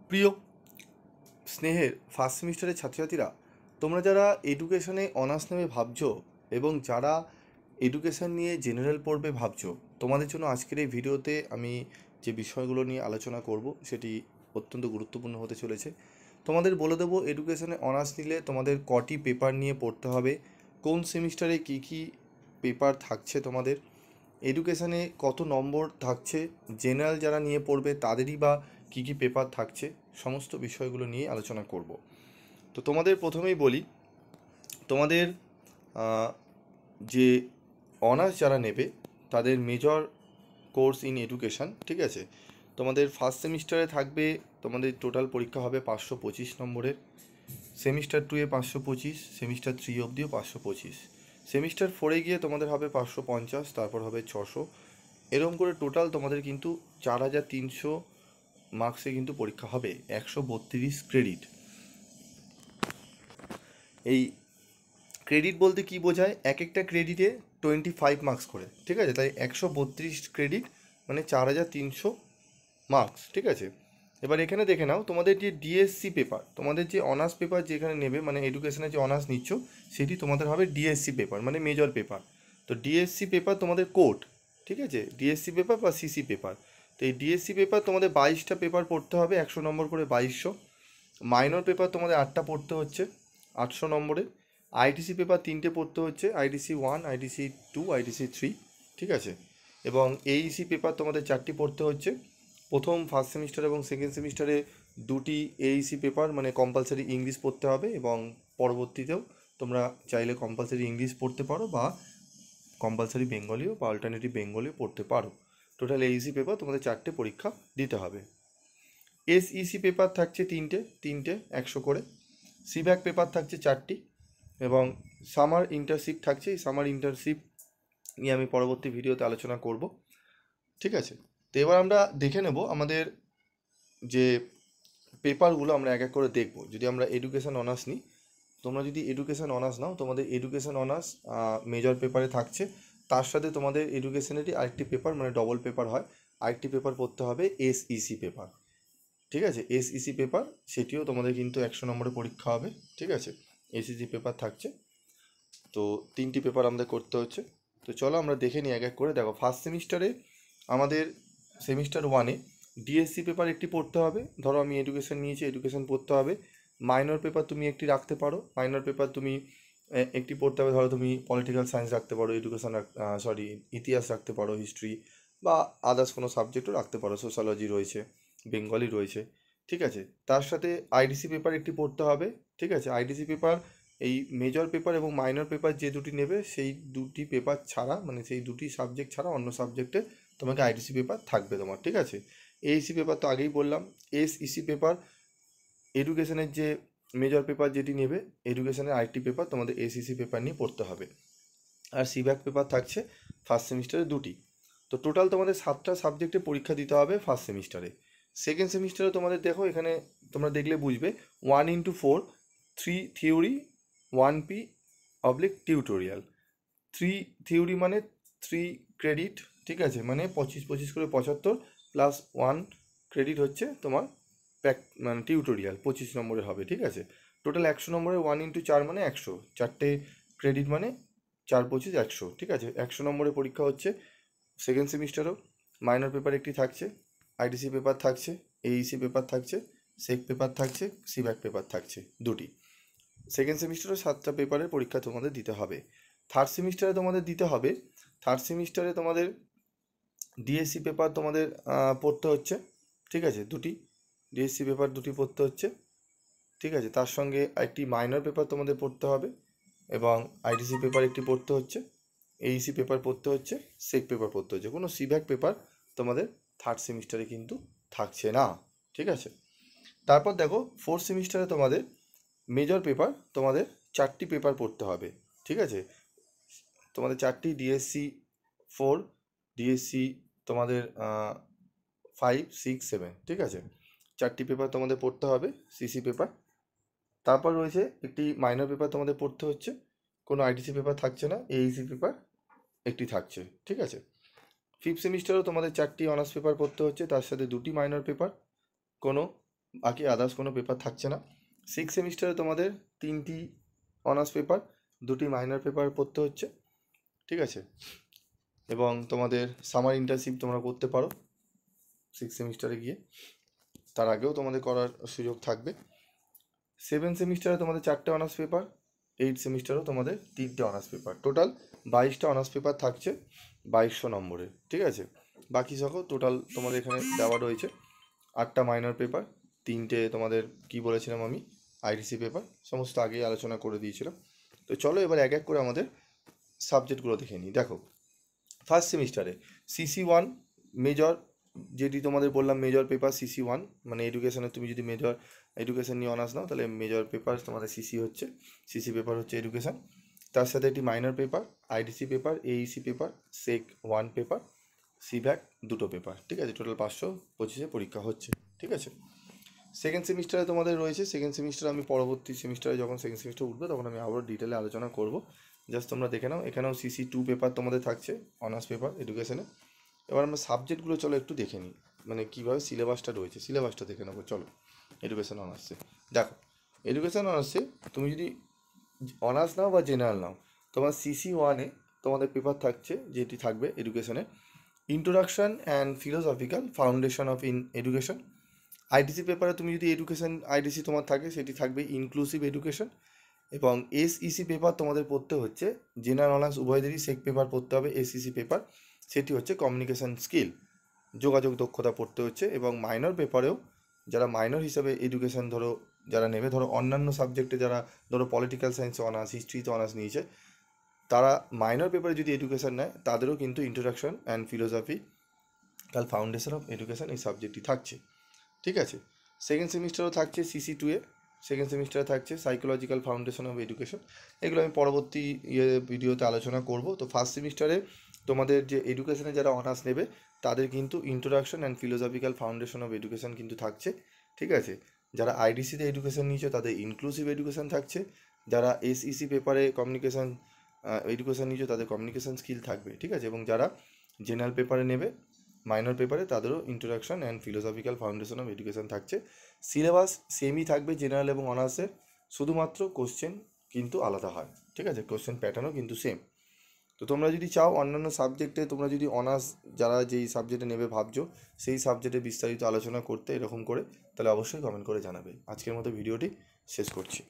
প্রিয় স্নেহের ফার্স্ট সেমিস্টারের ছাত্রছাত্রীরা, তোমরা যারা এডুকেশনে অনার্স নেবে ভাবছো এবং যারা এডুকেশন নিয়ে জেনারেল পড়বে ভাবছো, তোমাদের জন্য আজকের এই ভিডিওতে আমি যে বিষয়গুলো নিয়ে আলোচনা করব সেটি অত্যন্ত গুরুত্বপূর্ণ হতে চলেছে। তোমাদের বলে দেবো এডুকেশনে অনার্স নিলে তোমাদের কটি পেপার নিয়ে পড়তে হবে, কোন সেমিস্টারে কী কী পেপার থাকছে, তোমাদের এডুকেশানে কত নম্বর থাকছে, জেনারেল যারা নিয়ে পড়বে তাদেরই বা কী কী পেপার থাকছে, সমস্ত বিষয়গুলো নিয়ে আলোচনা করব। তো তোমাদের প্রথমেই বলি, তোমাদের যে অনার্স যারা নেবে তাদের মেজর কোর্স ইন এডুকেশান, ঠিক আছে, তোমাদের ফার্স্ট সেমিস্টারে থাকবে, তোমাদের টোটাল পরীক্ষা হবে 525 নম্বরের, সেমিস্টার 2-এ 525, সেমিস্টার 3 অবধিও 525, সেমিস্টার 4-এ গিয়ে তোমাদের হবে 550, তারপর হবে 600, এরকম করে টোটাল তোমাদের কিন্তু 4300 মার্কসে কিন্তু পরীক্ষা হবে, 132 ক্রেডিট। এই ক্রেডিট বলতে কি বোঝায়, এক একটা ক্রেডিটে 25 মার্কস করে, ঠিক আছে, তাই 132 ক্রেডিট মানে 4300 মার্কস, ঠিক আছে। এবার এখানে দেখে নাও, তোমাদের যে ডিএসসি পেপার, তোমাদের যে অনার্স পেপার যেখানে নেবে, মানে এডুকেশনের যে অনার্স নিচ্ছ সেটি তোমাদের হবে ডিএসসি পেপার, মানে মেজর পেপার। তো ডিএসসি পেপার তোমাদের কোর্ট, ঠিক আছে, ডিএসসি পেপার বা সিসি পেপার। তো এই ডিএসসি পেপার তোমাদের 22টা পেপার পড়তে হবে, 100 নম্বর করে 2200। মাইনর পেপার তোমাদের 8টা পড়তে হচ্ছে 800 নম্বরে। আইটিসি পেপার 3টে পড়তে হচ্ছে, আইটিসি 1, আইটিসি 2, আইটিসি 3, ঠিক আছে। এবং এইসি পেপার তোমাদের 4টি পড়তে হচ্ছে। প্রথম ফার্স্ট সেমিস্টার এবং সেকেন্ড সেমিস্টারে 2টি এইসি পেপার মানে কম্পালসারি ইংলিশ পড়তে হবে, এবং পরবর্তীতেও তোমরা চাইলে কম্পালসারি ইংলিশ পড়তে পারো বা কম্পালসারি বেঙ্গলিও বা অল্টারনেটিভ বেঙ্গলিও পড়তে পারো। টোটাল এইসি পেপার তোমাদের 4টে পরীক্ষা দিতে হবে। এসইসি পেপার থাকছে 3টে 100 করে। সিভ্যাক পেপার থাকছে 4টি, এবং সামার ইন্টার্নশিপ থাকছে। এই সামার ইন্টার্নশিপ নিয়ে আমি পরবর্তী ভিডিওতে আলোচনা করব, ঠিক আছে। তো এবার আমরা দেখে নেব আমাদের যে পেপারগুলো, আমরা এক এক করে দেখব। যদি আমরা এডুকেশন অনার্স নিই, তোমরা যদি এডুকেশন অনার্স নাও, তোমাদের এডুকেশন অনার্স মেজর পেপারে থাকছে, তার সাথে তোমাদের এডুকেশনেরই আরেকটি পেপার মানে ডবল পেপার হয়, আরেকটি পেপার পড়তে হবে এসইসি পেপার, ঠিক আছে। এসইসি পেপার সেটিও তোমাদের কিন্তু 100 নম্বরে পরীক্ষা হবে, ঠিক আছে। এসইসি পেপার থাকছে, তো 3টি পেপার আমাদের করতে হচ্ছে। তো চলো আমরা দেখে নিই এক এক করে। দেখো, ফার্স্ট সেমিস্টারে আমাদের সেমিস্টার 1-এ ডিএসসি পেপার একটি পড়তে হবে। ধরো আমি এডুকেশন নিয়েছি, এডুকেশন পড়তে হবে। মাইনর পেপার তুমি একটি রাখতে পারো, মাইনর পেপার তুমি একটি পড়তে হবে। ধরো তুমি পলিটিক্যাল সায়েন্স রাখতে পারো, এডুকেশন ইতিহাস রাখতে পারো, হিস্ট্রি বা আদার্স কোনো সাবজেক্টও রাখতে পারো, সোশ্যালজি রয়েছে, বেঙ্গলি রয়েছে, ঠিক আছে। তার সাথে আইডিসি পেপার একটি পড়তে হবে, ঠিক আছে। আইডিসি পেপার এই মেজর পেপার এবং মাইনর পেপার যে দুটি নেবে সেই দুটি পেপার ছাড়া, মানে সেই দুটি সাবজেক্ট ছাড়া অন্য সাবজেক্টে তোমাকে আইডিসি পেপার থাকবে তোমার, ঠিক আছে। এইসি পেপার তো আগেই বললাম। এসইসি পেপার এডুকেশনের যে মেজর পেপার যেটি নেবে, এডুকেশনের আরেকটি পেপার তোমাদের এসইসি পেপার নিয়ে পড়তে হবে। আর সিভ্যাক পেপার থাকছে ফার্স্ট সেমিস্টারে 2টি। তো টোটাল তোমাদের 7টা সাবজেক্টে পরীক্ষা দিতে হবে ফার্স্ট সেমিস্টারে। সেকেন্ড সেমিস্টারে তোমাদের দেখো, এখানে তোমরা দেখলে বুঝবে 1x4, 3 theory, 1P oblique tutorial. 3 theory মানে 3 ক্রেডিট, ঠিক আছে, মানে 25 করে 75 প্লাস 1 ক্রেডিট হচ্ছে তোমার মানে টিউটোরিয়াল, 25 নম্বরের হবে, ঠিক আছে। টোটাল 100 নম্বরের 1x4 মানে 100, 4টে ক্রেডিট মানে 4 25 100, ঠিক আছে। 100 নম্বরের পরীক্ষা হচ্ছে সেকেন্ড সেমিস্টারও। মাইনর পেপার একটি থাকছে, আইডিসি পেপার থাকছে, এইসি পেপার থাকছে, সেক পেপার থাকছে, সিভ্যাক পেপার থাকছে 2টি। সেকেন্ড সেমিস্টারে 7টা পেপারের পরীক্ষা তোমাদের দিতে হবে। থার্ড সেমিস্টারে তোমাদের দিতে হবে, থার্ড সেমিস্টারে তোমাদের ডিএসসি পেপার তোমাদের পড়তে হচ্ছে, ঠিক আছে, 2টি ডিএসসি পেপার 2টি পড়তে হচ্ছে, ঠিক আছে। তার সঙ্গে একটি মাইনর পেপার তোমাদের পড়তে হবে, এবং আইডিসি পেপার একটি পড়তে হচ্ছে, এইসি পেপার পড়তে হচ্ছে, সেক পেপার পড়তে হচ্ছে। কোনো সিভ্যাক পেপার তোমাদের থার্ড সেমিস্টারে কিন্তু থাকছে না, ঠিক আছে। তারপর দেখো, ফোর্থ সেমিস্টারে তোমাদের মেজর পেপার তোমাদের 4টি পেপার পড়তে হবে, ঠিক আছে। তোমাদের 4টি ডিএসসি 4, ডিএসসি তোমাদের 5, 6, 7, ঠিক আছে। 4টি পেপার তোমাদের পড়তে হবে, সিসি পেপার। তারপর রয়েছে একটি মাইনর পেপার তোমাদের পড়তে হচ্ছে, কোনো আইটিসি পেপার থাকছে না, এইসি পেপার একটি থাকছে, ঠিক আছে। ফিফথ সেমিস্টারেও তোমাদের 4টি অনার্স পেপার পড়তে হচ্ছে, তার সাথে 2টি মাইনর পেপার, কোনো বাকি আদার্স কোনো পেপার থাকছে না। 6 সেমিস্টারে তোমাদের 3টি অনার্স পেপার, 2টি মাইনর পেপার পড়তে হচ্ছে, ঠিক আছে। এবং তোমাদের সামার ইন্টার্নশিপ তোমরা করতে পারো 6 সেমিস্টারে গিয়ে, তার আগেও তোমাদের করার সুযোগ থাকবে। 7 সেমিস্টারে তোমাদের 4টে অনার্স পেপার, 8 সেমিস্টারেও তোমাদের 3টে অনার্স পেপার, টোটাল 22টা অনার্স পেপার থাকছে 2200 নম্বরের, ঠিক আছে। বাকি সহ টোটাল তোমাদের এখানে দেওয়া রয়েছে 8টা মাইনর পেপার, 3টে তোমাদের কি বলেছিলাম আমি আইডিসি পেপার, সমস্ত আগেই আলোচনা করে দিয়েছিলাম। তো চলো এবার এক এক করে আমাদের সাবজেক্টগুলো দেখে নিই। দেখো, ফার্স্ট সেমিস্টারে CC1 মেজর, যেটি তোমাদের বললাম মেজর পেপার CC1, মানে এডুকেশনে তুমি যদি মেজর এডুকেশন নিয়ে অনার্স নাও তাহলে মেজর পেপার তোমাদের সিসি পেপার হচ্ছে এডুকেশন। তার সাথে একটি minor paper, IDC paper, AEC paper, SEC 1 paper, সিভ্যাক 2টো পেপার, ঠিক আছে। টোটাল 525 পরীক্ষা হচ্ছে, ঠিক আছে। সেকেন্ড সেমিস্টারে তোমাদের রয়েছে, সেকেন্ড সেমিস্টারে আমি পরবর্তী সেমিস্টারে যখন সেকেন্ড সেমিস্টার উঠবে তখন আমি আবারও ডিটেলে আলোচনা করব, জাস্ট তোমরা দেখে নাও। এখানেও CC2 পেপার তোমাদের থাকছে অনার্স পেপার এডুকেশনে। এবার আমরা সাবজেক্টগুলো চলো একটু দেখে নিই, মানে কীভাবে সিলেবাসটা রয়েছে, সিলেবাসটা দেখে নেবো চলো। এডুকেশন অনার্সে দেখো, এডুকেশন অনার্সে তুমি যদি অনার্স নাও বা জেনারেল নাও, তোমার CC1-এ তোমাদের পেপার থাকছে, যেটি থাকবে এডুকেশনে, introduction and philosophical foundation of education. IDC পেপারে তুমি যদি এডুকেশন আইডিসি তোমার থাকে সেটি থাকবে ইনক্লুসিভ এডুকেশন। এবং SEC পেপার তোমাদের পড়তে হচ্ছে, জেনারেল অনার্স উভয়দেরই সেক পেপার পড়তে হবে SEC পেপার, সেটি হচ্ছে কমিউনিকেশন স্কিল, যোগাযোগ দক্ষতা পড়তে হচ্ছে। এবং মাইনর পেপারেও যারা মাইনর হিসাবে এডুকেশন ধরো যারা নেবে, ধরো অন্যান্য সাবজেক্টে যারা ধরো পলিটিক্যাল সায়েন্সে অনার্স, হিস্ট্রিতে অনার্স নিয়েছে, তারা মাইনর পেপারে যদি এডুকেশন নেয় তাদেরও কিন্তু introduction and philosophical foundation of education এই সাবজেক্টটি থাকছে, ঠিক আছে। সেকেন্ড সেমিস্টারও থাকছে CC2-এ, সেকেন্ড সেমিস্টারে থাকছে সাইকোলজিক্যাল ফাউন্ডেশন অফ এডুকেশন। এগুলো আমি পরবর্তী ভিডিওতে আলোচনা করব। তো ফার্স্ট সেমিস্টারে তোমাদের যে এডুকেশনে যারা অনার্স নেবে তাদের কিন্তু introduction and philosophical foundation of education কিন্তু থাকছে, ঠিক আছে। যারা আইডিসিতে এডুকেশন নিয়েছে তাদের ইনক্লুসিভ এডুকেশন থাকছে, যারা SEC পেপারে কমিউনিকেশন এডুকেশন নিয়েছে তাদের কমিউনিকেশন স্কিল থাকবে, ঠিক আছে। এবং যারা জেনারেল পেপারে নেবে মাইনর পেপারে তাদেরও introduction and philosophical foundation of education থাকছে। সিলেবাস সেমই থাকবে জেনারেল এবং অনার্সের, শুধুমাত্র কোশ্চেন কিন্তু আলাদা হয়, ঠিক আছে। কোশ্চেন প্যাটার্নও কিন্তু সেম। তো তোমরা যদি চাও অন্যান্য সাবজেক্টে, তোমরা যদি অনার্স যারা যেই সাবজেক্টে নেবে ভাবছো সেই সাবজেক্টে বিস্তারিত আলোচনা করতে এরকম করে, তাহলে অবশ্যই কমেন্ট করে জানাবে। আজকের মতো ভিডিওটি শেষ করছি।